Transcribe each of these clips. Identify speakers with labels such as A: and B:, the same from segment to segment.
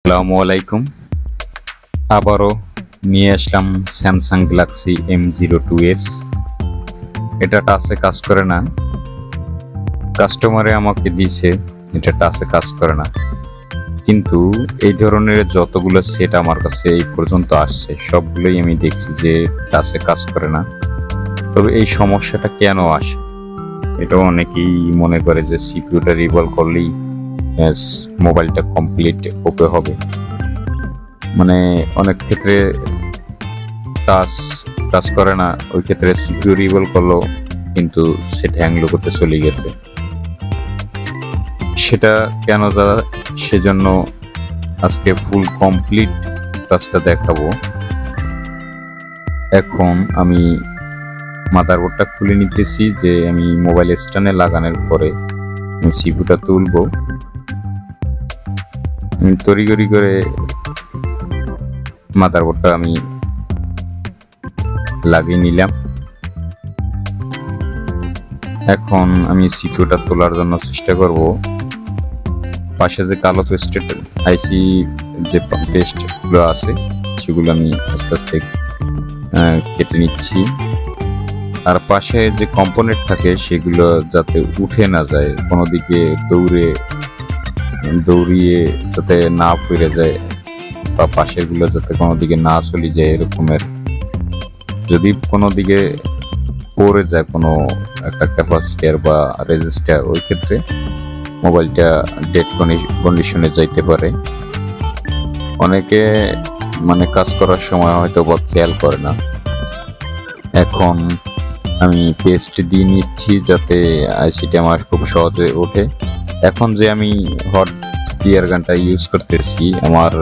A: আসসালামু আলাইকুম। আবারও নিয়ে আসলাম স্যামসাং গ্যালাক্সি M02S। এটা টাচে কাজ করে না, কাস্টমারে আমাকে দিয়েছে এটা টাচে কাজ করে না, কিন্তু এই ধরনের যতগুলো সেট আমার কাছে এই পর্যন্ত আসছে সবগুলোই আমি দেখছি যে টাচে কাজ করে না। তবে এই সমস্যাটা কেন আসে এটা অনেকেই মনে করে যে সিপিইউটা রিভল করলেই মোবাইলটা কমপ্লিট ওপে হবে। মানে অনেক ক্ষেত্রে টাচ কাজ করে না, ওই ক্ষেত্রে সিপিইউ রিভল করলো কিন্তু সেট হ্যাং করতে চলে গেছে। সেটা কেন দাদা, সেজন্য আজকে ফুল কমপ্লিট কাজটা দেখাবো। এখন আমি মাদারবোর্ডটা খুলে নিতেছি, যে আমি মোবাইল স্ট্যান্ডে লাগানোর পরে আমি সিপিইউটা তুলবো। আমি তড়িঘড়ি করে মাদারবোর্ডটা আমি লাগিয়ে নিলাম। এখন আমি সিপিইউটা তোলার জন্য চেষ্টা করব। পাশে যে কালো পেস্টেড আইসি যে পেস্টগুলো আছে সেগুলো আমি আস্তে আস্তে কেটে নিচ্ছি। আর পাশে যে কম্পোনেন্ট থাকে সেগুলো যাতে উঠে না যায়, কোনো দিকে দৌড়িয়ে যাতে না ফিরে যায়, বা পাশেরগুলো যাতে কোনো দিকে না চলে যায় এরকমের। যদি কোনো দিকে পড়ে যায় কোনো একটা ক্যাপাসিটার বা রেজিস্টার, ওই ক্ষেত্রে মোবাইলটা ডেড কন্ডিশনে যাইতে পারে। অনেকে মানে কাজ করার সময় হয়তো বা খেয়াল করে না। এখন আমি পেস্ট দিয়ে নিচ্ছি যাতে আইসিটা আমার খুব সহজে ওঠে। এখন যে আমি হট এয়ার গানটা ইউজ করতেছি, আমার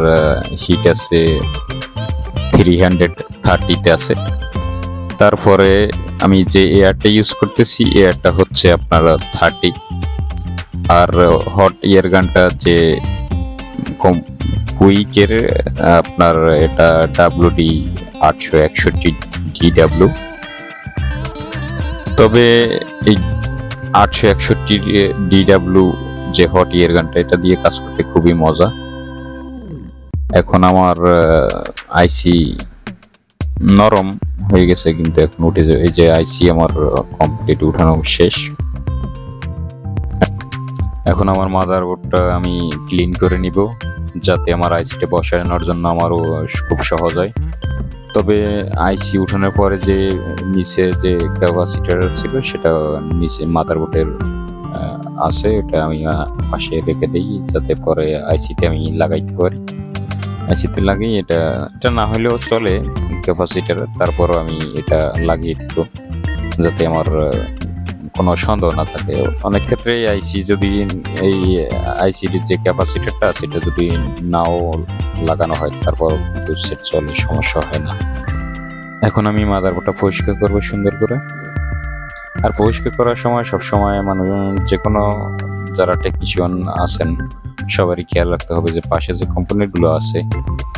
A: হিট আছে 330-তে আছে। তারপরে আমি যে এয়ারটা ইউজ করতেছি এয়ারটা হচ্ছে আপনার 30, আর হট এয়ার গানটা যে কুইকের আপনার এটা WD 861 DW। তবে এই 861 DW যে হট এয়ার গানটা, এটা দিয়ে কাজ করতে খুবই মজা। এখন আমার আইসি নরম হয়ে গেছে, কিন্তু এখন উঠে যাবে। এই যে আইসি আমার কমপ্লিট উঠানো শেষ। এখন আমার মাদারবোর্ডটা আমি ক্লিন করে নিব, যাতে আমার আইসিটা বসানোর জন্য আমারও খুব সহজ হয়। তবে আইসি উঠানোর পরে যে নিচে যে ক্যাপাসিটার ছিল সেটা নিচে মাদারবোর্ডের আছে, এটা আমি পাশে রেখে দিই যাতে পরে আইসিতে আমি লাগাইতে পারি। আইসিতে লাগিয়ে এটা না হলেও চলে ক্যাপাসিটার, তারপরও আমি এটা লাগিয়ে দিব যাতে আমার কোনো সন্দেহ না থাকে। অনেক ক্ষেত্রে আইসি যদি এই আইসির যে ক্যাপাসিটারটা সেটা যদি নাও লাগানো হয় তারপর কিন্তু সেট চলে, সমস্যা হয় না। এখন আমি মাদারবোর্ডটা পরিষ্কার করবো সুন্দর করে। আর পরিষ্কার করার সময় সবসময় মানুষ যে কোনো যারা টেকনিশিয়ান আছেন সবারই খেয়াল রাখতে হবে যে পাশে যে কম্পোনেন্টগুলো আছে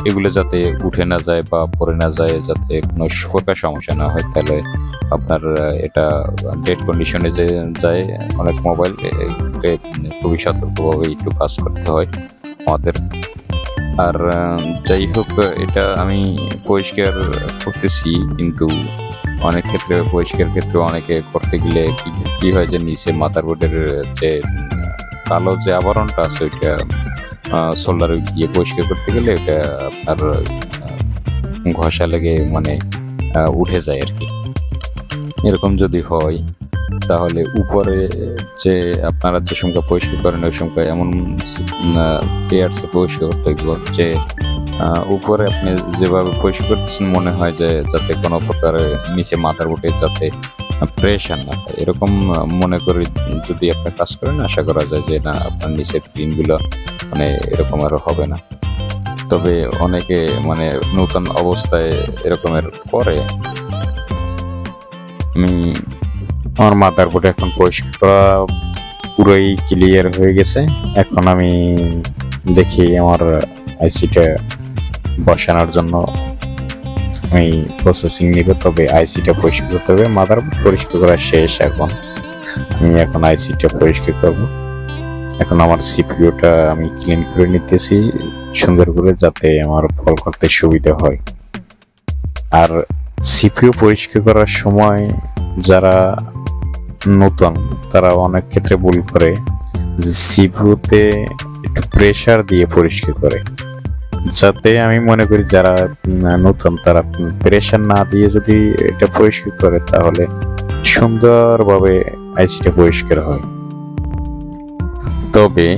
A: এগুলো যাতে উঠে না যায় বা পড়ে না যায়, যাতে কোনো প্রকার সমস্যা না হয়। তাহলে আপনার এটা ডেড কন্ডিশনে যে যায়। অনেক মোবাইল খুবই সতর্কভাবে একটু কাজ করতে হয় আমাদের। আর যাই হোক, এটা আমি পরিষ্কার করতেছি, কিন্তু অনেক ক্ষেত্রে পরিষ্কার ক্ষেত্রে অনেকে করতে গেলে কি হয় যে নিচে মাদারবোর্ডের যে কালো যে আবরণটা আছে ওইটা সোল্ডারে দিয়ে পরিষ্কার করতে গেলে এটা আপনার ঘষা লেগে মানে উঠে যায় আর কি। এরকম যদি হয় তাহলে উপরে যে আপনারা যে সংখ্যা পরিষ্কার করেন ওই সংখ্যা এমন পেয়ারসে পরিষ্কার করতে হবে যে উপরে আপনি যেভাবে পরিষ্কার করতেছেন মনে হয় যে যাতে কোনো প্রকার নিচে মাদারবোর্ডে যাতে প্রেশার না হয়, এরকম মনে করে যদি আপনি কাজ করেন আশা করা যায় যে না আপনার নিচের পিনগুলো মানে এরকম আর হবে না। তবে অনেকে মানে নতুন অবস্থায় এরকমের করে। আমি আমার মাদারবোর্ড এখন পরিষ্কার করা পুরোই ক্লিয়ার হয়ে গেছে। এখন আমি দেখি আমার আইসিটা বসানোর জন্য আমি প্রসেসিং নিব। তবে আইসিটা পরিষ্কার করতে হবে, মাদারবোর্ড পরিষ্কার করা শেষ। এখন আমি আইসিটা পরিষ্কার করব। এখন আমার সিপিইউটা আমি ক্লিন করে নিতেছি সুন্দর করে, যাতে আমার কল করতে সুবিধা হয়। আর সিপিইউ পরিষ্কার করার সময় যারা নতুন তারা অনেক ক্ষেত্রে ভুল করে, সিপিইউতে একটু প্রেসার দিয়ে পরিষ্কার করে, যাতে আমি মনে করি যারা নতুন তারা প্রেসার না দিয়ে যদি এটা পরিষ্কার করে তাহলে সুন্দরভাবে আইসিটা পরিষ্কার হয়। তবে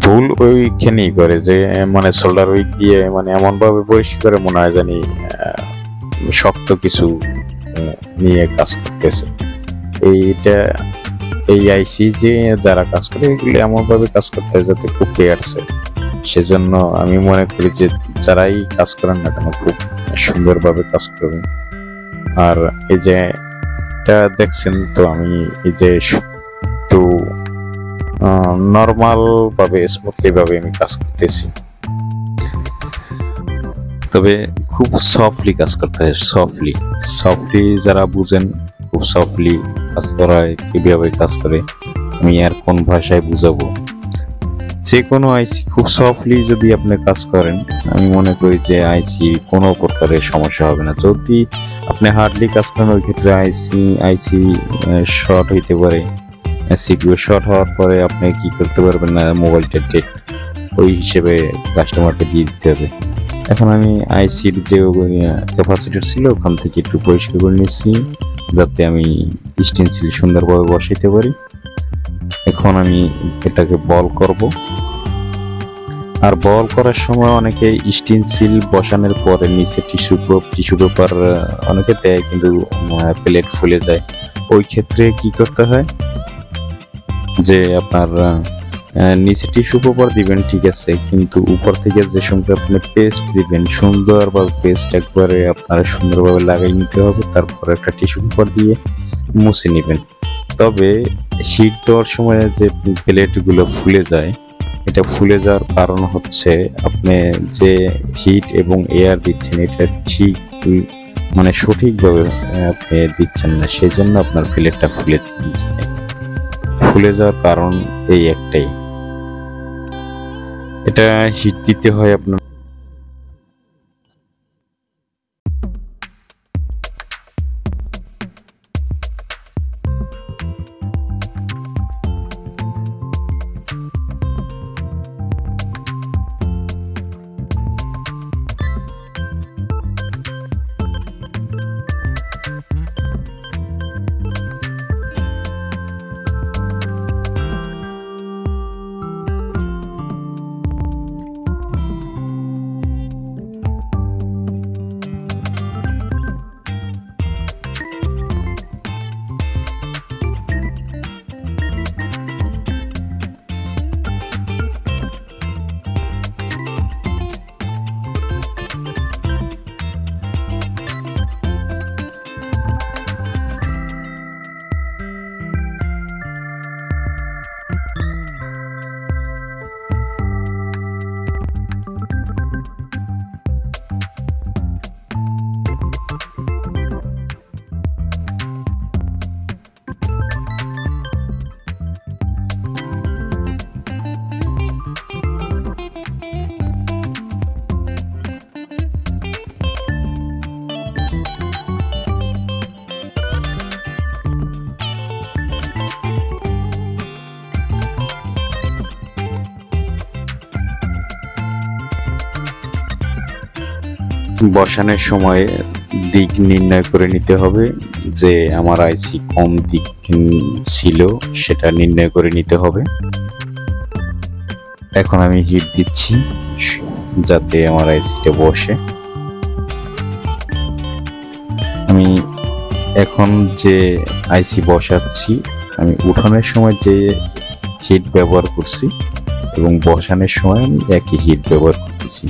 A: ভুল ওইখানেই করে যে মানে সোল্ডার উইক দিয়ে মানে এমন ভাবে পরিষ্কার করে মনে হয় জানি শক্ত কিছু নিয়ে কাজ করতেছে। এই আইসি যে যারা কাজ করে এগুলো এমন ভাবে কাজ করতে হয় যাতে খুব ক্লিয়ারছে। সেজন্য আমি মনে করি যে যারাই কাজ করেন না কেন খুব সুন্দরভাবে কাজ করবেন। আর এই যে এটা দেখছেন তো আমি এই যে একটু নর্মাল ভাবে স্মুথলি ভাবে আমি কাজ করতেছি, তবে খুব সফটলি কাজ করতে হয়। সফটলি যারা বুঝেন খুব সফটলি কাজ করায় কিভাবে কাজ করে আমি আর কোন ভাষায় বুঝাবো। যে কোনো আইসি খুব সফটলি যদি আপনি কাজ করেন আমি মনে করি যে আইসি কোনো প্রকারের সমস্যা হবে না। যদি আপনি হার্ডলি কাজ করেন ওই ক্ষেত্রে আইসি শর্ট হইতে পারে। সিপিইউ শর্ট হওয়ার পরে আপনি কি করতে পারবেন না, মোবাইলটা ডেড, ওই হিসেবে কাস্টমারকে দিয়ে দিতে হবে। এখন আমি আইসির যে ক্যাপাসিটার ছিল ওখান থেকে একটু পরিষ্কার করে নিচ্ছি যাতে আমি স্টেনসিল সুন্দরভাবে বসাইতে পারি। এখন আমি এটাকে বল করব। আর বল করার সময় অনেকে স্টেনসিল বসানোর পরে নিচে টিস্যু পেপার অনেকে দেয় কিন্তু প্লেট ফুলে যায়। ওই ক্ষেত্রে কি করতে হয় যে আপনার নিচে টিস্যু পেপার দিবেন ঠিক আছে, কিন্তু উপর থেকে যে সঙ্গে আপনি পেস্ট দিবেন সুন্দরভাবে পেস্ট একবারে আপনার সুন্দরভাবে লাগাই নিতে হবে। তারপর একটা টিস্যু পেপার দিয়ে মুছে নেবেন। তবে হিট দেওয়ার সময় যে প্লেটগুলো ফুলে যায়, এটা ফুলে যাওয়ার কারণ হচ্ছে আপনি যে হিট এবং এয়ার দিচ্ছেন এটা ঠিক মানে সঠিকভাবে আপনি দিচ্ছেন না, সেই জন্য আপনার প্লেটটা ফুলে যাওয়ার কারণ এই একটাই। এটা হিট দিতে হয় আপনার। বসানোর সময় দিক নির্ণয় করে নিতে হবে, যে আমার আইসি কোন দিক ছিল সেটা নির্ণয় করে নিতে হবে। এখন আমি হিট দিচ্ছি যাতে আমার আইসিটা বসে। আমি এখন যে আইসি বসাচ্ছি আমি উঠানোর সময় যে হিট ব্যবহার করছি এবং বসানোর সময় আমি একই হিট ব্যবহার করতেছি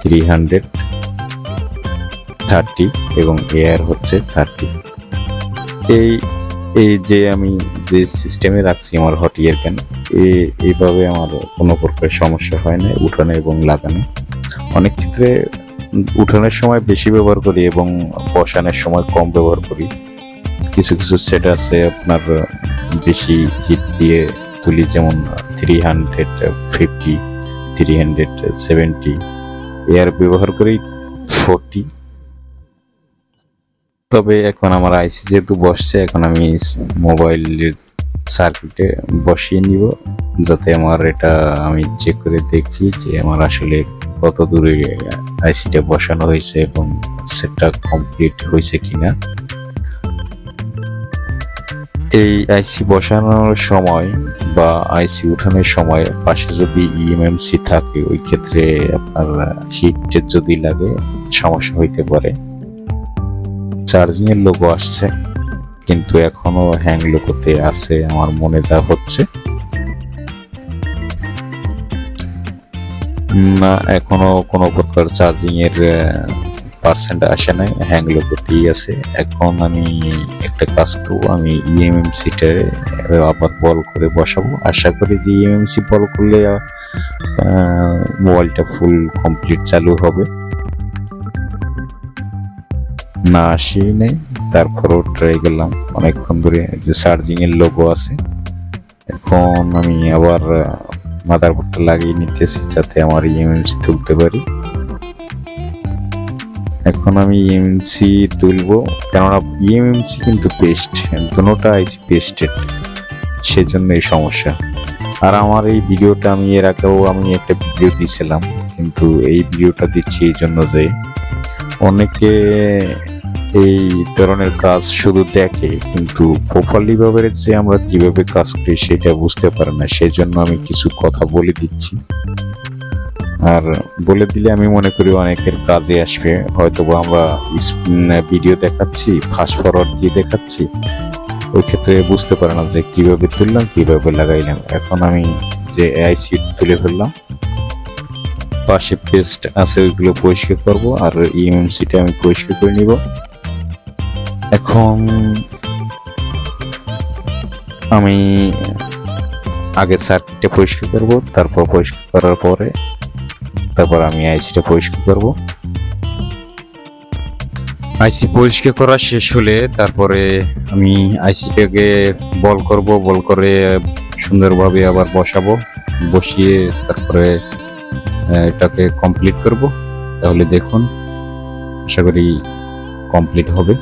A: 330 এবং এয়ার হচ্ছে 30। এই যে আমি যে সিস্টেমে রাখছি আমার হট এয়ার ক্যান, এইভাবে আমার কোনো প্রকার সমস্যা হয় না উঠানো এবং লাগানো। অনেক ক্ষেত্রে উঠানোর সময় বেশি ব্যবহার করি এবং বসানোর সময় কম ব্যবহার করি। কিছু সেট আছে আপনার বেশি হিট দিয়ে তুলি, যেমন 350, 370, এর ব্যবহার করি 40। তবে এখন আমার আইসি যেহেতু বসছে, এখন আমি মোবাইলের সার্কিটে বসিয়ে নিব, যাতে আমার এটা আমি চেক করে দেখি যে আমার আসলে কত দূরে আইসিটা বসানো হয়েছে এবং সেটটা কমপ্লিট হয়েছে কিনা। এই আইসি বসানোর সময় বা আইসি উঠানোর সময় পাশে যদি ইএমএমসি থাকে, ওই ক্ষেত্রে আপনার হিট যদি লাগে সমস্যা হইতে পারে। চার্জিং এর লোগো আসছে, কিন্তু এখনো হ্যাং লোগোতে আছে আমার মনে যা হচ্ছে না, এখনো কোনো প্রকার চার্জিং এর পার্সেন্ট আসে নাই, হ্যাং লোগোতেই আছে। এখন আমি একটা কাজ করবো, আমি ইএমএমসিটা আবার বল করে বসাবো। আশা করি যে ইএমএমসি বল করলে মোবাইলটা ফুল কমপ্লিট চালু হবে। না আসি নেই, তারপরও ট্রাই করলাম অনেকক্ষণ ধরে, যে চার্জিং এর লোগো আছে। এখন আমি আবার মাদারবোর্ডটা লাগিয়ে নিতেছি যাতে আমার ইএমএমসি তুলতে পারি। এখন আমি ইএমএমসি তুলবো, কেননা ইএমএমসি কিন্তু পেস্ট, দুটোটা আইসি পেস্টেড, সেজন্য এই সমস্যা। আর আমার এই ভিডিওটা আমি এর আগেও আমি একটা ভিডিও দিয়েছিলাম, কিন্তু এই ভিডিওটা দিচ্ছি এই জন্য যে অনেকে এই ধরনের কাজ শুধু দেখে, কিন্তু প্রপারলি ভাবে যে আমরা কিভাবে কাজ করি সেটা বুঝতে পারে না। সেই জন্য আমি কিছু কথা বলে দিচ্ছি, আর বলে দিলে আমি মনে করি অনেকের কাজে আসবে। হয়তো আমরা ভিডিও দেখাচ্ছি, ফাস্ট ফরওয়ার্ড দিয়ে দেখাচ্ছি, ওই ক্ষেত্রে বুঝতে পারে না যে কিভাবে তুললাম, কিভাবে লাগাইলাম। এখন আমি যে আইসি তুলে ফেললাম, পাশে পেস্ট আছে ওইগুলো পরিষ্কার করব, আর ইএমএমসিটা আমি পরিষ্কার করে নিব। এখন আমি আগে সার্কিটটা পরিষ্কার করব, তারপর পরিষ্কার করার পরে তারপর আমি আইসিটা পরিষ্কার করব। আইসি পরিষ্কার করা শেষ হলে তারপরে আমি আইসিটাকে বল করব, বল করে সুন্দরভাবে আবার বসাবো, বসিয়ে তারপরে এটাকে কমপ্লিট করব। তাহলে দেখুন, আশা করি কমপ্লিট হবে।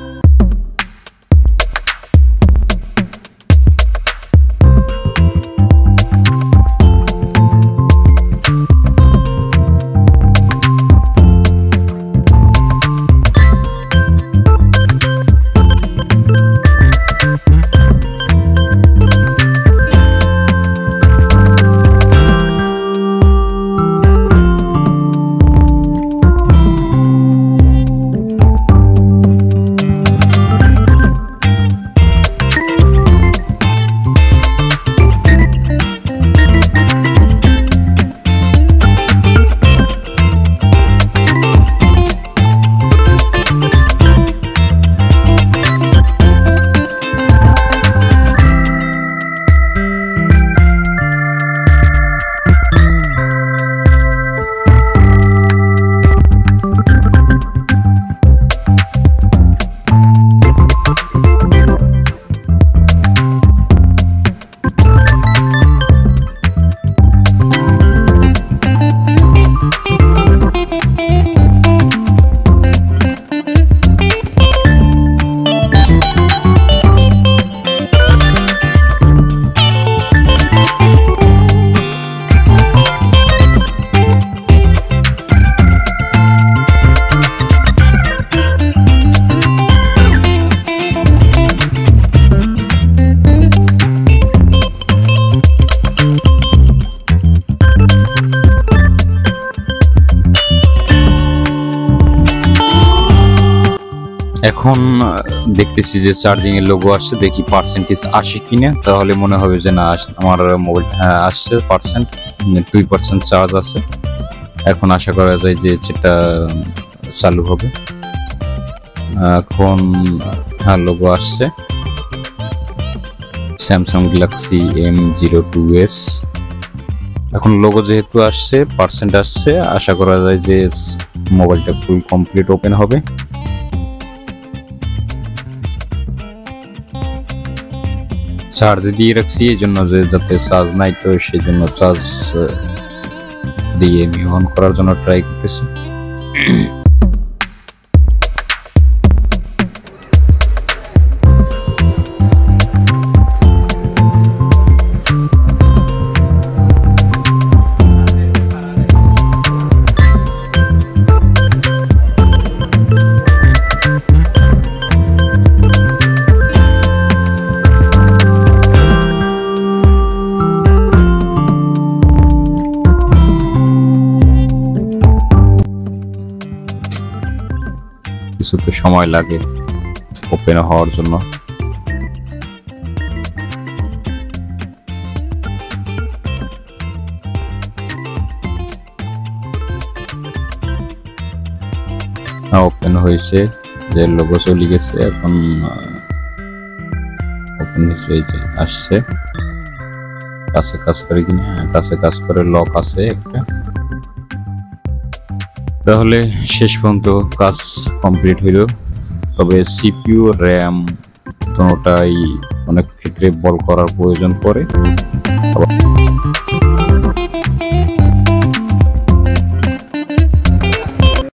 A: এখন দেখতেছি যে চার্জিং এর লোগো আসছে, দেখি পার্সেন্টেজ আসে কিনা। তাহলে মনে হবে যে না, আমার মোবাইল আসছে পার্সেন্ট, 2% চার্জ আছে। এখন আশা করা যায় যে সেটা চালু হবে। এখন হ্যাঁ, লোগো আসছে, স্যামসাং গ্যালাক্সি M02S। এখন লোগো যেহেতু আসছে, পার্সেন্ট আসছে, আশা করা যায় যে মোবাইলটা ফুল কমপ্লিট ওপেন হবে। চার্জ দিয়ে রাখছি এই জন্য, যে যাতে চার্জ নাই তো সেই জন্য চার্জ দিয়ে আমি অন করার জন্য ট্রাই করতেছি। কিছুতে সময় লাগে ওপেন হওয়ার জন্য। ওপেন হয়েছে, যে লোগো চলে গেছে, এখন ওপেন হয়েছে, এই যে আসছে। কাছে কাজ করে কিনা? কাছে কাজ করে, লক আছে একটা। তাহলে শেষ পর্যন্ত কাজ কমপ্লিট হইল। তবে সিপিইউ র্যাম দুটোটাই অনেক ক্ষেত্রে বল করার প্রয়োজন পড়ে।